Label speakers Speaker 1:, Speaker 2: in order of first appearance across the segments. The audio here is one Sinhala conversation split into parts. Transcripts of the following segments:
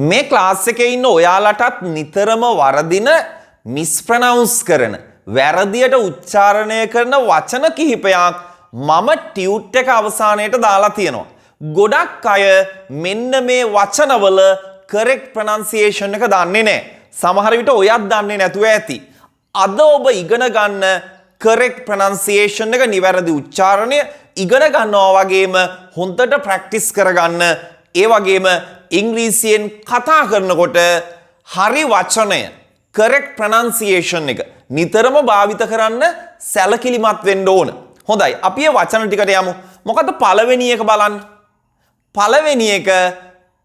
Speaker 1: මේ ක්ලාස් එකේ ඉන්න ඔයාලටත් නිතරම වරදින මිස්ප්‍රොනවුන්ස් කරන වැරදියට උච්චාරණය කරන වචන කිහිපයක් මම ටියුට් එක අවසානයේට දාලා තියෙනවා. ගොඩක් අය මෙන්න මේ වචනවල correct pronunciation එක දන්නේ නැහැ. සමහර විට ඔයත් දන්නේ නැතුව ඇති. අද ඔබ ඉගෙන ගන්න correct pronunciation එක නිවැරදි උච්චාරණය ඉගෙන ගන්නවා වගේම හොඳට ප්‍රැක්ටිස් කරගන්න. ඒ වගේම ඉංග්‍රීසියෙන් කතා කරනකොට හරි වචනය correct pronunciation එක නිතරම භාවිත කරන්න සැලකිලිමත් වෙන්න ඕන. හොඳයි අපි මේ වචන ටිකට යමු. මොකද පළවෙනි එක බලන්න. පළවෙනි එක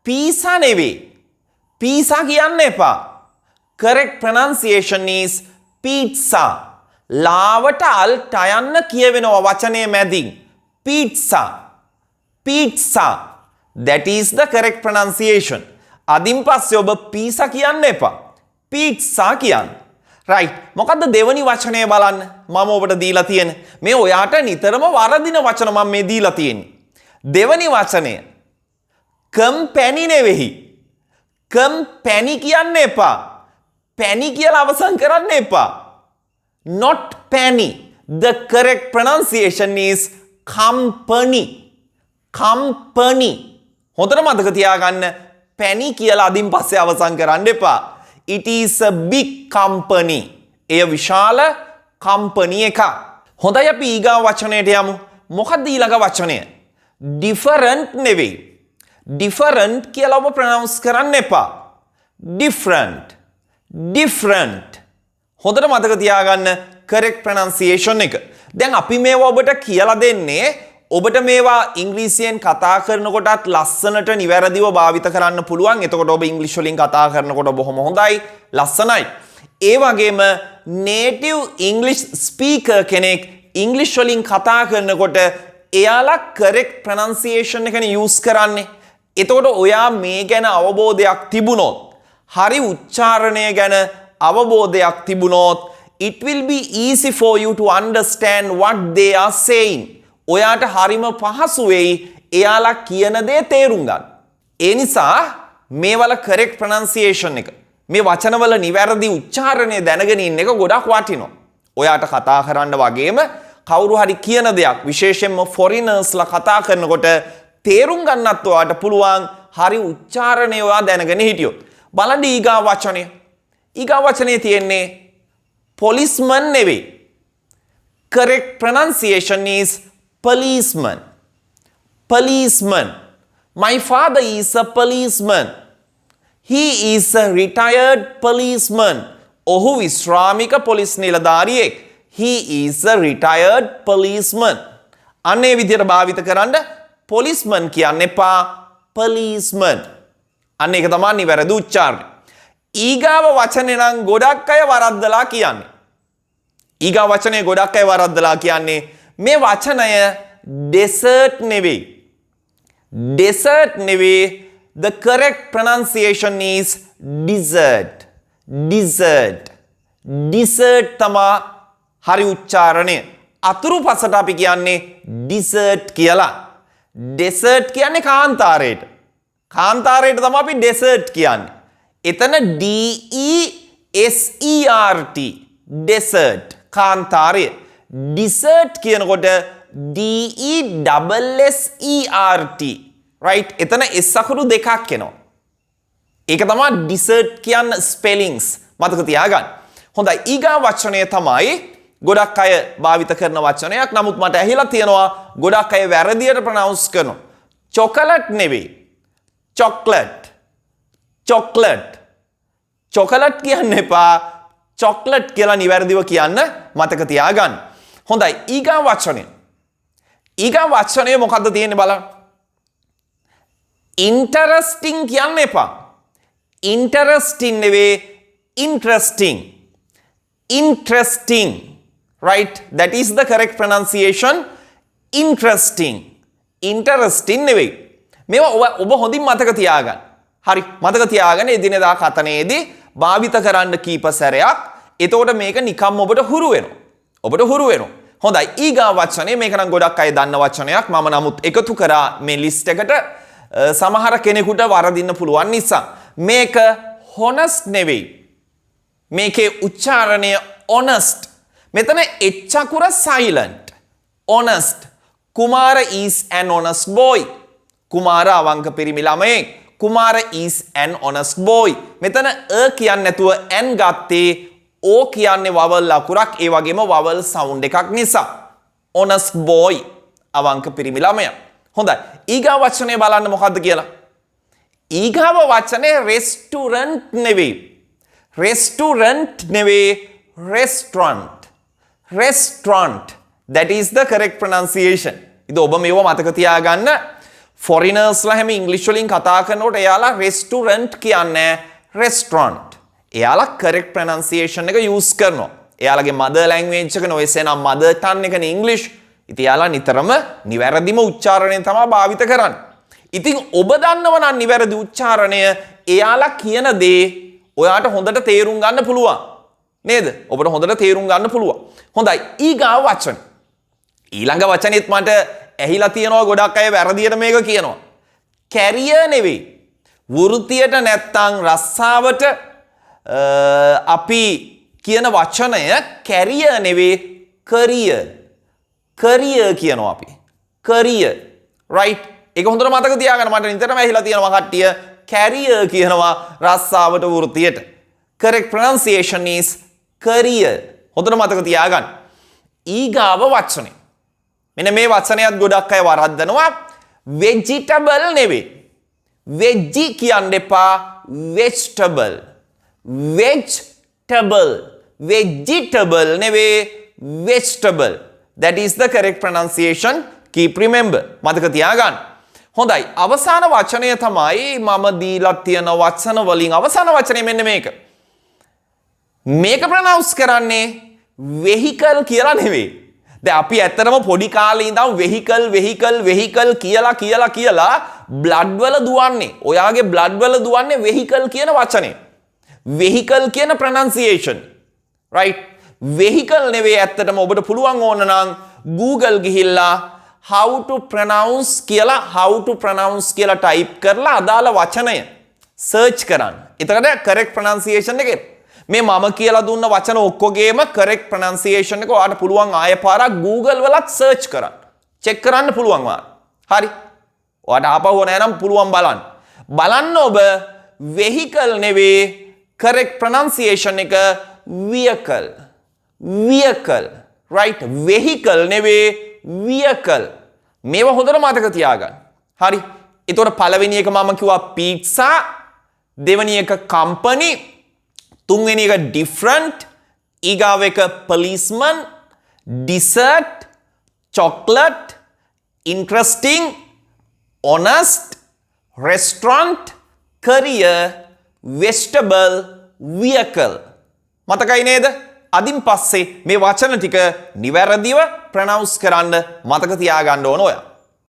Speaker 1: පීසා නෙවෙයි. පීසා කියන්න එපා. correct pronunciation is pizza. ලාවට අල් ටයන්න කියවෙනවා වචනේ මැදින්. pizza. pizza. That is the correct pronunciation. අදින් පස්සේ ඔබ pizza කියන්න එපා. pizza කියන්න. right. මොකද්ද දෙවනි වචනය බලන්න. මම ඔබට දීලා තියෙන. මේ ඔයාට නිතරම වරදින වචන මම මේ දීලා තියෙන්නේ. දෙවනි වචනය company නෙවෙයි. company කියන්න එපා. penny කියලා අවසන් කරන්න එපා. Not penny. The correct pronunciation is company. Company. හොඳට මතක තියාගන්න penny කියලා අදින් පස්සේ අවසන් කරන්න එපා. It is a big company. එය විශාල company එකක්. හොඳයි අපි ඊගා වචනයට යමු. මොකක්ද ඊළඟ වචනය? different නෙවෙයි. different කියලා ඔබ pronounce කරන්න එපා. different. different. හොඳට මතක තියාගන්න correct pronunciation එක. දැන් අපි මේවා ඔබට කියලා දෙන්නේ ඔබට මේවා ඉංග්‍රීසියෙන් කතා කරනකොටත් ලස්සනට නිවැරදිව භාවිත කරන්න පුළුවන්. එතකොට ඔබ ඉංග්‍රීසි වලින් කතා කරනකොට බොහොම හොඳයි, ලස්සනයි. ඒ වගේම native English speaker කෙනෙක් ඉංග්‍රීසි වලින් කතා කරනකොට එයාලා correct pronunciation එකනේ use කරන්නේ. එතකොට ඔයා මේ ගැන අවබෝධයක් තිබුණොත්, හරි උච්චාරණය ගැන අවබෝධයක් තිබුණොත්, it will be easy for you to understand what they are saying. ඔයාට හරිම පහසු වෙයි එයාලා කියන දේ තේරුම් ගන්න. ඒ නිසා මේවල correct pronunciation එක, මේ වචනවල නිවැරදි උච්චාරණය දැනගෙන ඉන්න එක ගොඩක් වටිනවා. ඔයාට කතා කරන්න වගේම කවුරු හරි කියන දෙයක් විශේෂයෙන්ම foreignersලා කතා කරනකොට තේරුම් ගන්නත් ඔයාට පුළුවන් හරි උච්චාරණය ඔයා දැනගෙන හිටියොත්. බලන්න ඊගා වචනය. ඊගා වචනේ තියෙන්නේ policeman නෙවෙයි. correct pronunciation is policeman. Policeman. My father is a policeman. He is a retired policeman. ඔහු විශ්‍රාමික police නිලධාරියෙක්. He is a retired policeman. අනේ විදියට භාවිත කරන්න policeman කියන්න එපා. policeman. අන්න ඒක තමයි නිවැරදි උච්චාරණය. ඊගාව වචනේ නම් ගොඩක් අය වරද්දලා කියන්නේ. ඊගාව වචනේ ගොඩක් අය වරද්දලා කියන්නේ මේ වචනය desert නෙවෙයි. desert නෙවෙයි. The correct pronunciation is desert. desert. desert තමයි හරි උච්චාරණය. අතුරු පසට අපි කියන්නේ desert කියලා. desert කියන්නේ කාන්තාරයට. කාන්තාරයට තමයි අපි desert කියන්නේ. එතන DESERT desert කාන්තාරය. desert කියනකොට DESSERT right. එතන S අකුරු දෙකක් එනවා. ඒක තමයි desert කියන spellings මතක තියාගන්න. හොඳයි ඊගා වචනය තමයි ගොඩක් අය භාවිත කරන වචනයක්. නමුත් මට ඇහිලා තියෙනවා ගොඩක් අය වැරදියට pronounce කරනවා. chocolate නෙවෙයි. chocolate. chocolate. chocolate කියන්න එපා. chocolate කියලා නිවැරදිව කියන්න මතක තියාගන්න. හොඳයි ඊගා වචනය. ඊගා වචනය මොකද්ද තියෙන්නේ බලන්න. interesting කියන්න එපා. interesting නෙවෙයි interesting. interesting. right. that is the correct pronunciation. interesting. interesting නෙවෙයි. මේවා ඔබ හොඳින් මතක තියාගන්න. හරි මතක තියාගන්න එදිනෙදා කතනයේදී භාවිත කරන්න කීප සැරයක්. එතකොට මේක නිකම්ම ඔබට හුරු වෙනවා. ඔබට හුරු වෙනවා. හොඳයි ඊගා වචනේ මේක නම් ගොඩක් අය දන්න වචනයක්. මම නමුත් එකතු කරා මේ ලිස්ට් එකට සමහර කෙනෙකුට වරදින්න පුළුවන් නිසා. මේක honest නෙවෙයි. මේකේ උච්චාරණය honest. මෙතන එච් අකුර silent. honest. Kumara is an honest boy. Kumara අවංක පිරිමි ළමයෙක්. කුමාර is an honest boy. මෙතන කියන්නේ නැතුව n ගත්තේ o කියන්නේ vowel අකුරක් ඒ වගේම vowel sound එකක් නිසා. honest boy අවංක පිරිමි ළමයා. හොඳයි. ඊගා වචනේ බලන්න මොකද්ද කියලා. ඊගාව වචනේ restaurant නෙවෙයි. restaurant නෙවෙයි restaurant. restaurant. That is the correct pronunciation. ඉතින් ඔබ මේව මතක තියාගන්න. foreigners ලා හැම ඉංග්‍රීසි වලින් කතා කරනකොට එයාලා restaurant කියන්නේ restaurant. එයාලා correct pronunciation එක use කරනවා. එයාලගේ mother language එක නොයසේ නම් mother tongue එකනේ English. ඉතින් එයාලා නිතරම නිවැරදිම උච්චාරණය තමයි භාවිත කරන්නේ. ඉතින් ඔබ දන්නව නම් නිවැරදි උච්චාරණය එයාලා කියන දේ ඔයාට හොඳට තේරුම් ගන්න පුළුවන්. නේද? ඔබට හොඳට තේරුම් ගන්න පුළුවන්. හොඳයි. ඊගාව වචන. ඊළඟ වචනේත් මට ඇහිලා තියෙනවා ගොඩක් අය වැරදියට මේක කියනවා. කැරියර් නෙවෙයි. වෘත්තියට නැත්තම් රස්සාවට අපි කියන වචනය කැරියර් නෙවෙයි career. career කියනවා අපි. career. right? ඒක හොඳට මතක තියාගන්න. මට නිතරම ඇහිලා තියෙනවා කට්ටිය career කියනවා රස්සාවට වෘත්තියට. correct pronunciation is career. හොඳට මතක තියාගන්න. ඊගාව වචනේ. මෙන්න මේ වචනයත් ගොඩක් අය වරද්දනවා. vegetable නෙවෙයි. veggie කියන්න එපා vegetable. vegetable. vegetable නෙවෙයි vegetable. That is the correct pronunciation. Keep remember. මතක තියාගන්න. හොඳයි. අවසාන වචනය තමයි මම දීලා තියෙන වචන වලින් අවසාන වචනේ මෙන්න මේක. මේක ප්‍රොනවුන්ස් කරන්නේ vehicle කියලා නෙවෙයි. දැන් අපි ඇත්තටම පොඩි කාලේ ඉඳන් vehicle කියලා blood වල දුවන්නේ. ඔයාගේ blood වල දුවන්නේ vehicle කියන වචනේ. vehicle කියන pronunciation. right? vehicle නෙවෙයි ඇත්තටම ඔබට පුළුවන් ඕන නම් Google ගිහිල්ලා how to pronounce කියලා type කරලා අදාළ වචනය search කරන්න. එතකොට correct pronunciation එක මේ මම කියලා දුන්න වචන ඔක්කොගේම correct pronunciation එක ඔයාලට පුළුවන් ආය පාරක් Google වලත් search කරන්න. check කරන්න පුළුවන් ඔයාලට. හරි. ඔයාලට ආපහු නෑ නම් පුළුවන් බලන්න. බලන්න ඔබ vehicle නෙවෙයි correct pronunciation එක vehicle. vehicle. right? vehicle නෙවෙයි vehicle. මේව හොඳට මතක තියාගන්න. හරි. එතකොට පළවෙනි එක මම කිව්වා pizza, දෙවෙනි එක company, තුන්වෙනි එක different, ඊගාව එක policeman, dessert, chocolate, interesting, honest, restaurant, career, vegetable, vehicle. මතකයි නේද? අදින් පස්සේ මේ වචන ටික නිවැරදිව ප්‍රොනවුන්ස් කරන්න මතක තියාගන්න ඕන ඔයා.